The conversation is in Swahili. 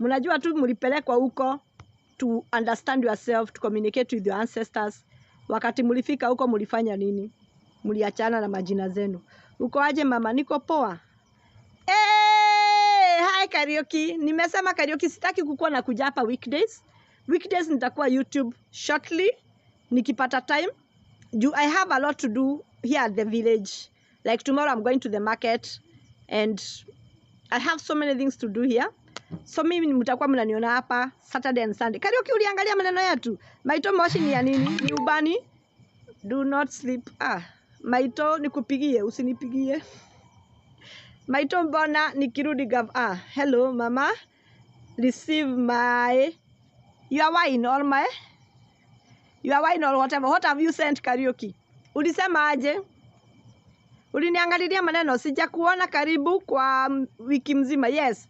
Mnajua tu mlipelekwa huko to understand yourself, to communicate with your ancestors. Wakati mlifika huko mlifanya nini? Mliachana na majina zenu. Uko aje mama? Niko poa. Hi Karaoke. Nimesema Karaoke sitaki kukuwa na kuja hapa weekdays. Weekdays nitakuwa YouTube shortly nikipata time. I have a lot to do here at the village. Like tomorrow I'm going to the market and I have so many things to do here. So mimi mtakuwa mnaniona hapa Saturday and Sunday. Karaoke, uliangalia maneno yetu? Maito moshi ni ya nini? Ni ubani? Do not sleep. Maito nikupigie, usinipigie. Maito mbona nikirudi hello mama. Receive your wine or whatever. What have you sent Karaoke? Ulisema aje? Uliniangalilia maneno, sijakuona karibu kwa wiki mzima. Yes.